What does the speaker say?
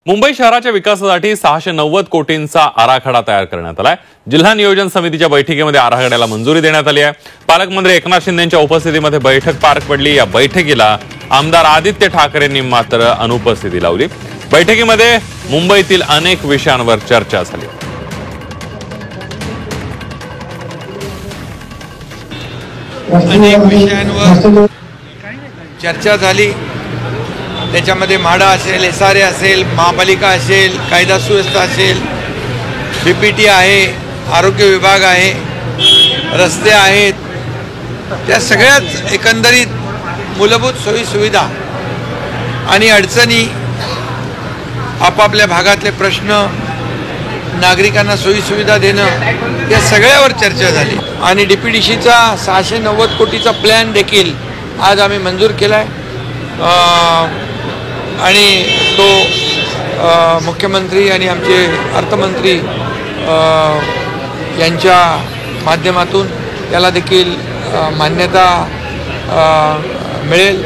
मुंबई शहराच्या विकासासाठी 690 कोटींचा आराखडा तयार करण्यात आलाय। जिल्हा नियोजन समितीच्या बैठकीमध्ये आराखड्याला मंजुरी देण्यात आली आहे। पालकमंत्री एकनाथ शिंदेंच्या उपस्थितीमध्ये बैठक पार पडली। या बैठकीला आमदार आदित्य ठाकरेंनी मात्र अनुपस्थिती लावली। बैठकीमध्ये मुंबईतील अनेक विषयांवर चर्चा झाली। अनेक विषयांवर चर्चा झाली। त्याच्यामध्ये म्हाडा असेल, एसआरए असेल, महापालिका असेल, कायदा सुव्यवस्था असेल, बीपीटी आहे, आरोग्य विभाग आहे, रस्ते आहेत, त्या सगळ्याच एकंदरीत मूलभूत सोयी सुविधा आणि अडचणी, आपापल्या भागातले प्रश्न, नागरिकांना सोयी सुविधा देणं, या सगळ्यावर चर्चा झाली। आणि डीपीडीसीचा 690 कोटीचा प्लॅन देखील आज आम्ही मंजूर केला आहे आणि तो मुख्यमंत्री आणि आमचे अर्थमंत्री यांच्या माध्यमातून त्याला देखील मान्यता मिळेल।